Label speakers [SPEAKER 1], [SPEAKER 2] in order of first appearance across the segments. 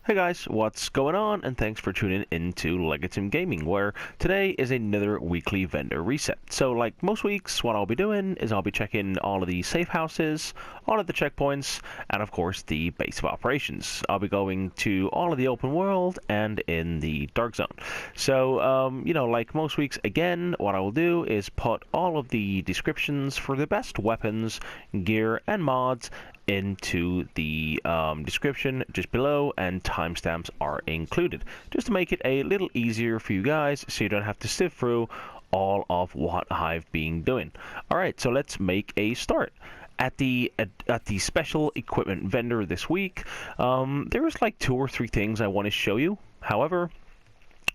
[SPEAKER 1] Hey guys, what's going on? And thanks for tuning into Legatum Gaming, where today is another weekly vendor reset. So like most weeks, what I'll be doing is I'll be checking all of the safe houses, all of the checkpoints, and of course the base of operations. I'll be going to all of the open world and in the dark zone. So, like most weeks, again, what I will do is put all of the descriptions for the best weapons, gear, and mods into the description just below, and timestamps are included just to make it a little easier for you guys so you don't have to sift through all of what I've been doing. Alright, so let's make a start. At the special equipment vendor this week, there's like 2 or 3 things I want to show you. However,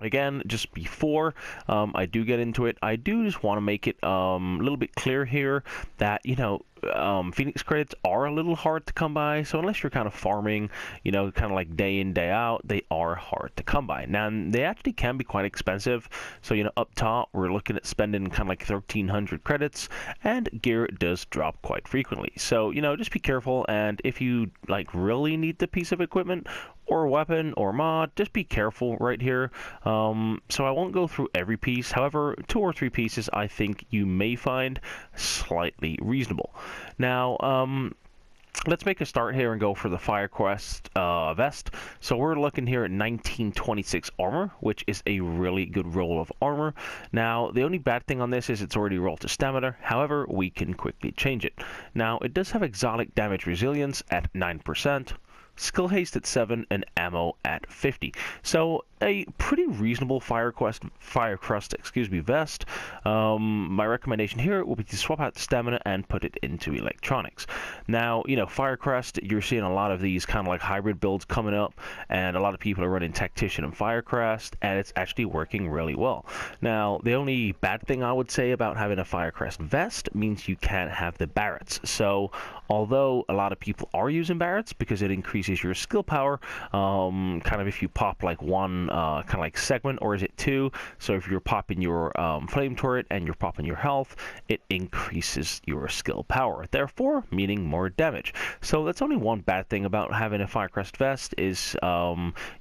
[SPEAKER 1] again, just before I do get into it, I do just want to make it a little bit clear here that, Phoenix credits are a little hard to come by, so unless you're kind of farming, kind of like day in, day out, they are hard to come by. Now, they actually can be quite expensive, so, up top, we're looking at spending kind of like 1,300 credits, and gear does drop quite frequently. So, just be careful, and if you, really need the piece of equipment, or weapon, or mod, just be careful right here. So I won't go through every piece. However, 2 or 3 pieces I think you may find slightly reasonable. Now, let's make a start here and go for the Firecrest vest. So we're looking here at 1926 armor, which is a really good roll of armor. Now, the only bad thing on this is it's already rolled to stamina. However, we can quickly change it. Now, it does have exotic damage resilience at 9%. Skill haste at 7, and ammo at 50. So a pretty reasonable Firecrest vest. My recommendation here will be to swap out the stamina and put it into electronics. Now, Firecrest, you're seeing a lot of these kind of like hybrid builds coming up, and a lot of people are running Tactician and Firecrest, and it's actually working really well. Now, the only bad thing I would say about having a Firecrest vest means you can't have the Barretts. So, although a lot of people are using Barretts because it increases your skill power, kind of if you pop like one kind of like segment, or is it 2? So if you're popping your flame turret and you're popping your health, it increases your skill power, therefore meaning more damage. So that's only one bad thing about having a Firecrest vest is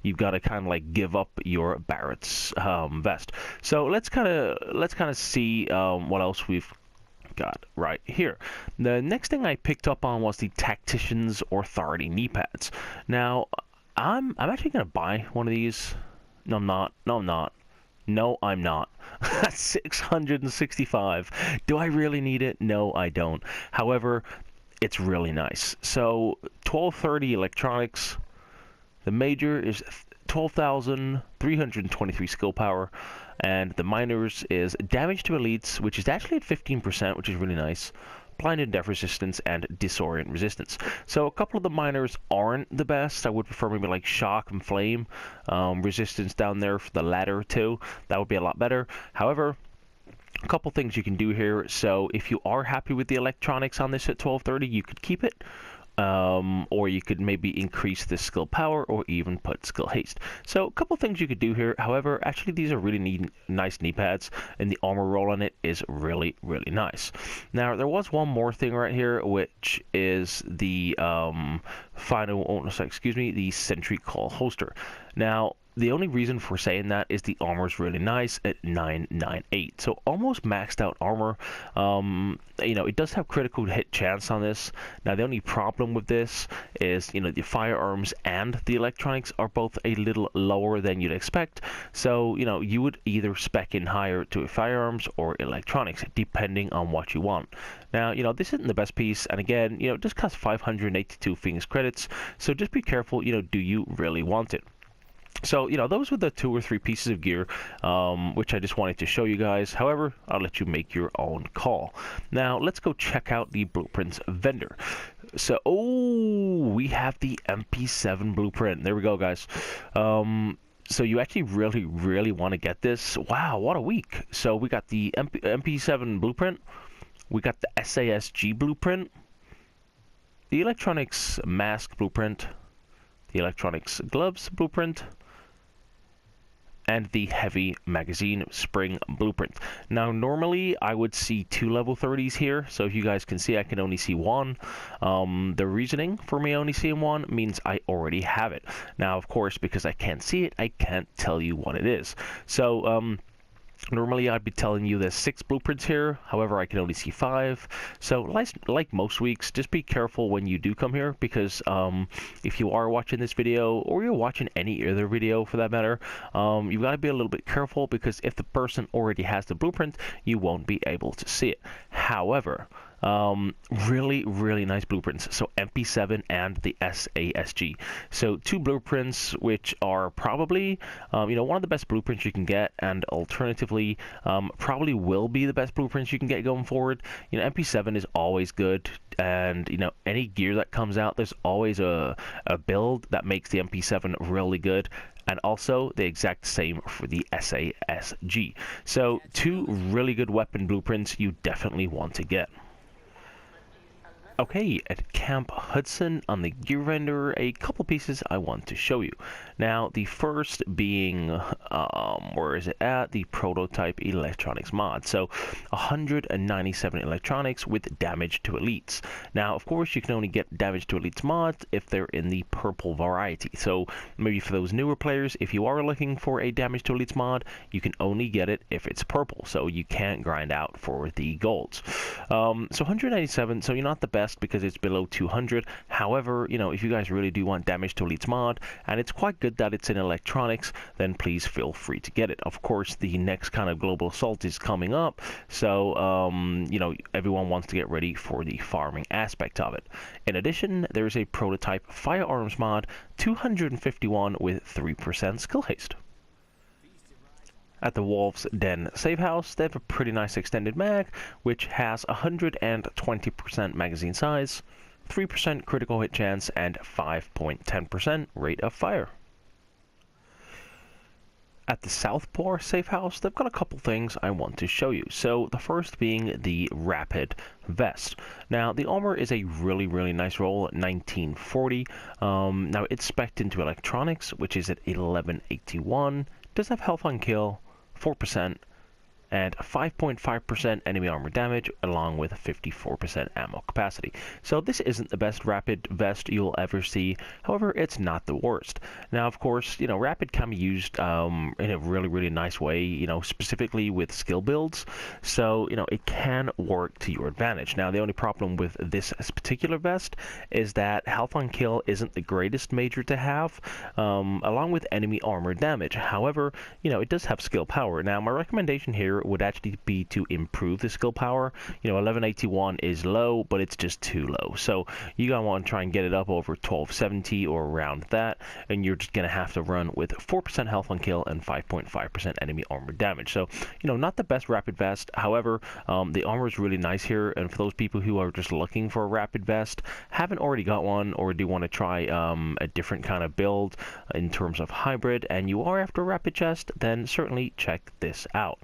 [SPEAKER 1] you've got to kind of like give up your Barrett's vest. So let's kind of see what else we've got right here. The next thing I picked up on was the Tactician's Authority knee pads. Now, I'm actually gonna buy one of these. No, I'm not. No, I'm not. No, I'm not. 665. Do I really need it? No, I don't. However, it's really nice. So 1230 electronics. The major is 12,323 skill power, and the minors is damage to elites, which is actually at 15%, which is really nice. Blind and deaf resistance and disorient resistance. So a couple of the minors aren't the best. I would prefer maybe like shock and flame resistance down there for the latter 2. That would be a lot better. However, a couple things you can do here. So if you are happy with the electronics on this at 1230, you could keep it. Or you could maybe increase the skill power or even put skill haste. So a couple things you could do here. However, actually these are really nice knee pads, and the armor roll on it is really, really nice. Now, there was one more thing right here, which is the the Centry call holster. Now, the only reason for saying that is the armor is really nice at 998, so almost maxed out armor. It does have critical hit chance on this. Now, the only problem with this is, the firearms and the electronics are both a little lower than you'd expect. So, you would either spec in higher to firearms or electronics, depending on what you want. Now, this isn't the best piece, and again, it just costs 582 Phoenix credits, so just be careful, do you really want it? So, those were the 2 or 3 pieces of gear, which I just wanted to show you guys. However, I'll let you make your own call. Now, let's go check out the blueprints vendor. So, we have the MP7 blueprint. There we go, guys. So you actually really, really want to get this. Wow, what a week. So we got the MP7 blueprint. We got the SASG blueprint. The electronics mask blueprint. The electronics gloves blueprint. and the heavy magazine spring blueprint. Now normally I would see 2 level 30s here, so if you guys can see I can only see 1. The reasoning for me only seeing 1 means I already have it. Now of course, because I can't see it, I can't tell you what it is. So normally I'd be telling you there's 6 blueprints here, however I can only see 5. So like most weeks, just be careful when you do come here, because if you are watching this video, or you're watching any other video for that matter, you've got to be a little bit careful, because if the person already has the blueprint, you won't be able to see it. However, really nice blueprints. So MP7 and the SASG. So 2 blueprints which are probably one of the best blueprints you can get, and alternatively probably will be the best blueprints you can get going forward. MP7 is always good, and any gear that comes out, there's always a build that makes the MP7 really good. And also the exact same for the SASG. So 2 really good weapon blueprints you definitely want to get. Okay, at Camp Hudson on the gear vendor, a couple pieces I want to show you. Now, the first being, where is it at? The prototype electronics mod. So, 197 electronics with damage to elites. Now, of course, you can only get damage to elites mods if they're in the purple variety. So, maybe for those newer players, if you are looking for a damage to elites mod, you can only get it if it's purple. So, you can't grind out for the golds. So, 197, so you're not the best because it's below 200. However, if you guys really do want damage to elites mod, and it's quite good that it's in electronics, then please feel free to get it. Of course, the next kind of global assault is coming up, so everyone wants to get ready for the farming aspect of it. In addition, there is a prototype Firearms mod, 251 with 3% skill haste. At the Wolf's Den Safe House, they have a pretty nice extended mag, which has 120% magazine size, 3% critical hit chance, and 5.10% rate of fire. At the Southpaw Safe House, they've got a couple things I want to show you. So the first being the Rapid Vest. Now the armor is a really nice roll at 1940. Now it's spec'd into electronics, which is at 1181. Does have health on kill, 4%, and 5.5% enemy armor damage, along with 54% ammo capacity. So this isn't the best rapid vest you'll ever see. However, it's not the worst. Now, of course, rapid can be used in a really nice way, specifically with skill builds. So, it can work to your advantage. Now, the only problem with this particular vest is that health on kill isn't the greatest major to have, along with enemy armor damage. However, it does have skill power. Now, my recommendation here would actually be to improve the skill power. 1181 is low, but it's just too low. So you gotta want to try and get it up over 1270 or around that, and you're just gonna have to run with 4% health on kill and 5.5% enemy armor damage. So not the best rapid vest. However, the armor is really nice here, and for those people who are just looking for a rapid vest, haven't already got one, or do want to try a different kind of build in terms of hybrid, and you are after a rapid chest, then certainly check this out.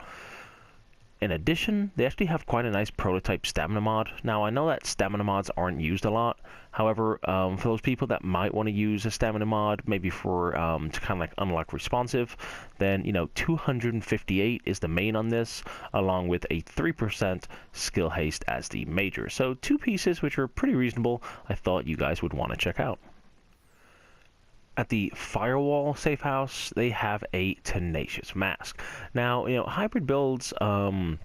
[SPEAKER 1] In addition, they actually have quite a nice prototype stamina mod. Now, I know that stamina mods aren't used a lot. However, for those people that might want to use a stamina mod, maybe for to kind of like unlock responsive, then 258 is the main on this, along with a 3% skill haste as the major. So 2 pieces which are pretty reasonable. I thought you guys would want to check out. At the Firewall Safe House, they have a Tenacious mask. Now, hybrid builds, a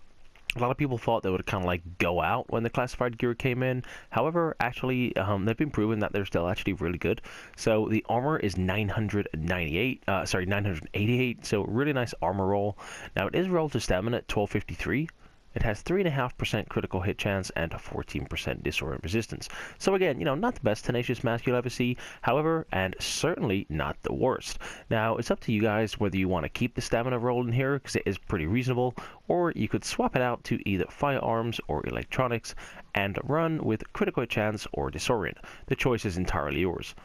[SPEAKER 1] lot of people thought they would kind of like go out when the classified gear came in. However, actually, they've been proven that they're still actually really good. So the armor is 988, so really nice armor roll. Now it is rolled to stamina at 1253. It has 3.5% critical hit chance and 14% disorient resistance. So again, not the best Tenacious mask you'll ever see, however, and certainly not the worst. Now, it's up to you guys whether you want to keep the stamina roll in here, because it is pretty reasonable, or you could swap it out to either Firearms or Electronics and run with critical hit chance or disorient. The choice is entirely yours.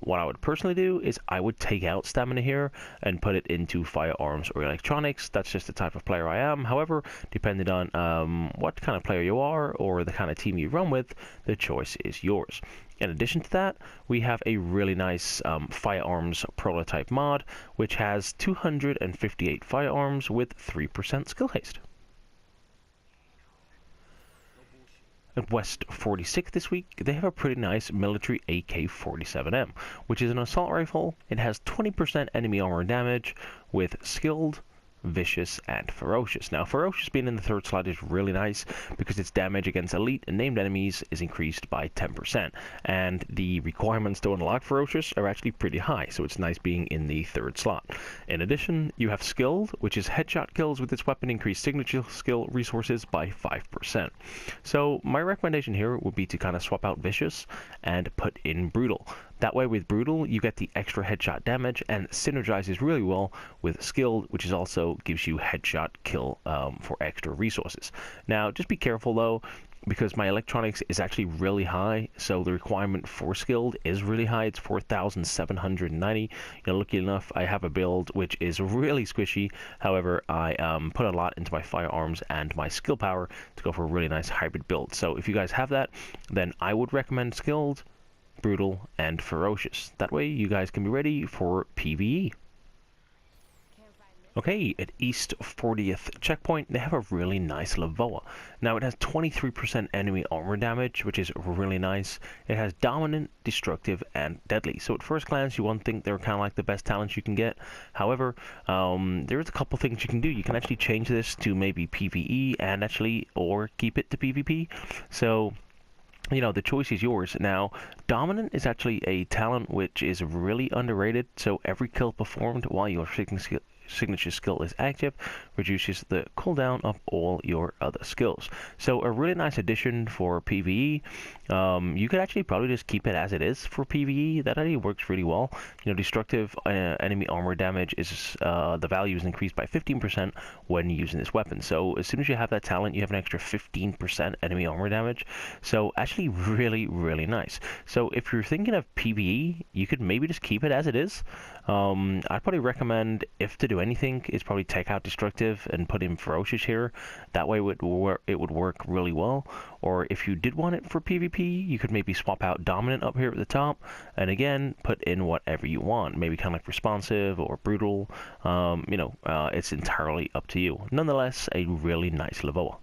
[SPEAKER 1] what I would personally do is I would take out stamina here and put it into firearms or electronics. That's just the type of player I am. However, depending on what kind of player you are or the kind of team you run with, the choice is yours. In addition to that, we have a really nice firearms prototype mod, which has 258 firearms with 3% skill haste. At West 46 this week, they have a pretty nice military AK-47M, which is an assault rifle. It has 20% enemy armor damage with skilled, vicious, and ferocious. Now, ferocious being in the third slot is really nice because its damage against elite and named enemies is increased by 10%, and the requirements to unlock ferocious are actually pretty high, so it's nice being in the third slot. In addition, you have skilled, which is headshot kills with its weapon increase signature skill resources by 5%. So my recommendation here would be to kind of swap out vicious and put in brutal. That way with brutal, you get the extra headshot damage and synergizes really well with skilled, which is also gives you headshot kill for extra resources. Now, just be careful though, because my electronics is actually really high, so the requirement for skilled is really high. It's 4,790. You know, lucky enough, I have a build which is really squishy. However, I put a lot into my firearms and my skill power to go for a really nice hybrid build. So if you guys have that, then I would recommend skilled, brutal, and ferocious. That way you guys can be ready for PvE. Okay, at East 40th checkpoint, they have a really nice LVOA. Now it has 23% enemy armor damage, which is really nice. It has dominant, destructive, and deadly. So at first glance, you won't think they're kind of like the best talents you can get. However, there's a couple things you can do. You can actually change this to maybe PvE and or keep it to PvP. So, you know, the choice is yours. Now, dominant is actually a talent which is really underrated. So every kill performed while your signature skill is active reduces the cooldown of all your other skills. So a really nice addition for PvE. You could actually probably just keep it as it is for PvE. That actually works really well. You know, destructive enemy armor damage is the value is increased by 15% when using this weapon. So as soon as you have that talent, you have an extra 15% enemy armor damage. So actually really nice. So if you're thinking of PvE, you could maybe just keep it as it is. I'd probably recommend, if to do anything, is probably take out destructive and put in ferocious here. That way it would work really well. Or if you did want it for PvP, you could maybe swap out dominant up here at the top, and again put in whatever you want. Maybe kind of like responsive or brutal. It's entirely up to you. Nonetheless, a really nice LVOA.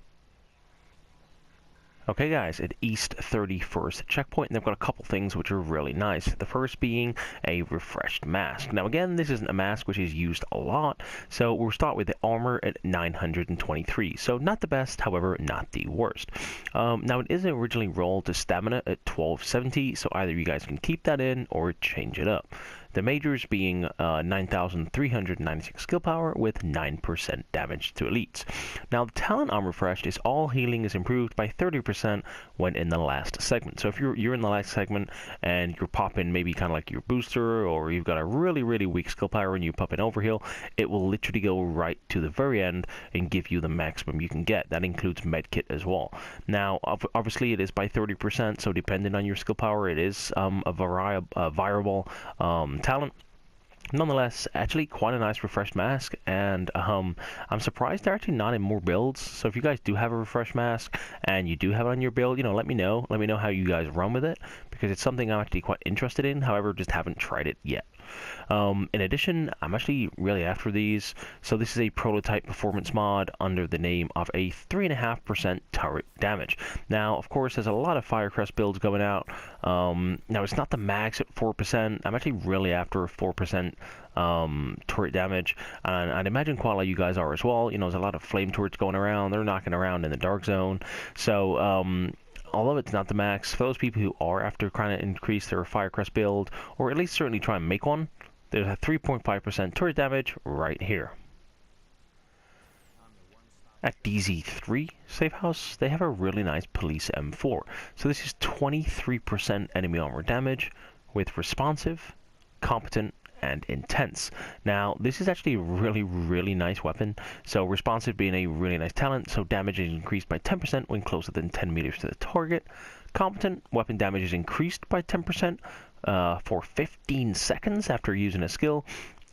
[SPEAKER 1] Okay guys, at East 31st checkpoint, they've got a couple things which are really nice. The first being a refreshed mask. Now again, this isn't a mask which is used a lot, so we'll start with the armor at 923. So not the best, however, not the worst. Now it is originally rolled to stamina at 1270, so either you guys can keep that in or change it up. The majors being 9,396 skill power with 9% damage to elites. Now the talent I'm refreshed is all healing is improved by 30% when in the last segment. So if you're in the last segment and you're popping maybe kind of like your booster, or you've got a really weak skill power and you pop an overheal, it will literally go right to the very end and give you the maximum you can get. That includes medkit as well. Now obviously it is by 30%, so depending on your skill power, it is a variable talent. Nonetheless, actually quite a nice refreshed mask, and I'm surprised they're actually not in more builds. So if you guys do have a refreshed mask and you do have it on your build, let me know how you guys run with it, because it's something I'm actually quite interested in. However, just haven't tried it yet. In addition, I'm actually really after these. So this is a prototype performance mod under the name of a 3.5% turret damage. Now, of course, there's a lot of Firecrest builds going out. Now, it's not the max at 4%. I'm actually really after 4% turret damage, and I'd imagine quite a lot of you guys are as well. There's a lot of flame turrets going around. They're knocking around in the dark zone. So although it's not the max, for those people who are after trying to increase their Firecrest build, or at least certainly try and make one, there's a 3.5% turret damage right here. At DZ3 Safe House, they have a really nice police M4. So this is 23% enemy armor damage with responsive, competent, and intense. Now, this is actually a really nice weapon. So responsive being a really nice talent, so damage is increased by 10% when closer than 10 meters to the target. Competent, weapon damage is increased by 10% for 15 seconds after using a skill.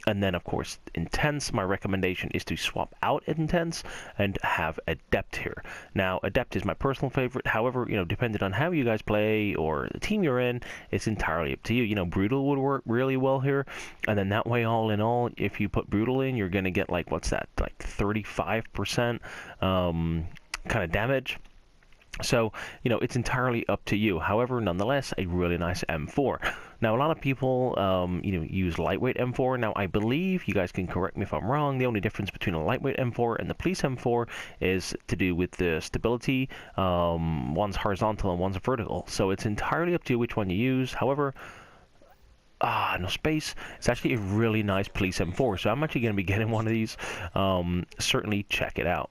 [SPEAKER 1] And then, of course, Intense, my recommendation is to swap out Intense and have Adept here. Now, Adept is my personal favorite. However, depending on how you guys play or the team you're in, it's entirely up to you. Brutal would work really well here. And then that way, all in all, if you put Brutal in, you're going to get, like, what's that? Like 35% kind of damage. So, it's entirely up to you. However, nonetheless, a really nice M4. Now, a lot of people, use lightweight M4. Now, I believe, you guys can correct me if I'm wrong, the only difference between a lightweight M4 and the police M4 is to do with the stability. One's horizontal and one's vertical. So it's entirely up to you which one you use. However, no space. It's actually a really nice police M4. So I'm actually going to be getting one of these. Certainly check it out.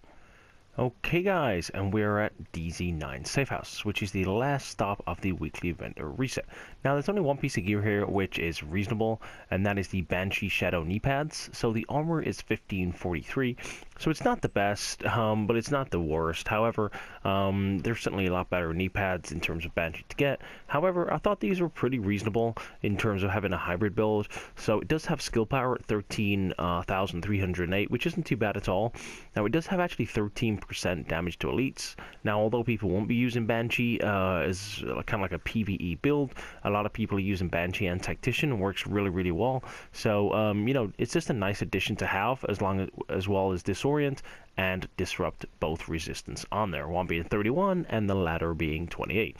[SPEAKER 1] Okay guys, and we're at DZ9 Safe House, which is the last stop of the weekly vendor reset. Now there's only one piece of gear here which is reasonable, and that is the Banshee Shadow knee pads. So the armor is 1543, so it's not the best, but it's not the worst. However, there's certainly a lot better knee pads in terms of Banshee to get. However, I thought these were pretty reasonable in terms of having a hybrid build. So it does have skill power at 13,308, which isn't too bad at all. Now it does have actually 13% damage to elites. Now, although people won't be using Banshee as kind of like a PvE build, a lot of people are using Banshee and Tactician. It works really, really well. So, it's just a nice addition to have, as well as Disorient and Disrupt, both resistance on there. One being 31 and the latter being 28.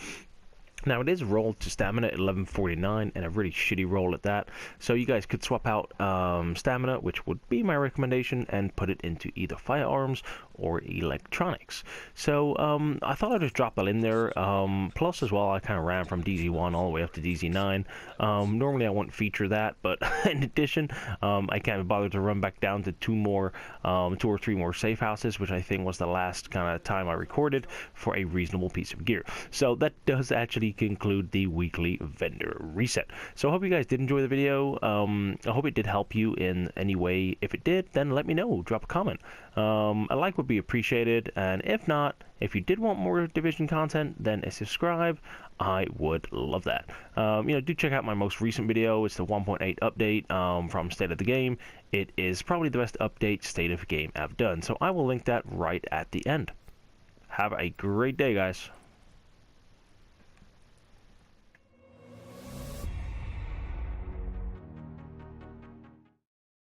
[SPEAKER 1] Now, it is rolled to stamina at 1149, and a really shitty roll at that. So you guys could swap out stamina, which would be my recommendation, and put it into either Firearms or Electronics. So I thought I'd just drop that in there. Plus, as well, I kind of ran from DZ1 all the way up to DZ9. Normally, I wouldn't feature that, but in addition, I can't be bothered to run back down to two or three more safe houses, which I think was the last kind of time I recorded for a reasonable piece of gear. So that does actually conclude the weekly vendor reset. So I hope you guys did enjoy the video. I hope it did help you in any way. If it did, then let me know. Drop a comment. A like would be appreciated, and if not, if you did want more Division content, then a subscribe. I would love that. Do check out my most recent video. It's the 1.8 update from State of the Game. It is probably the best update State of the Game I've done, so I will link that right at the end. Have a great day, guys.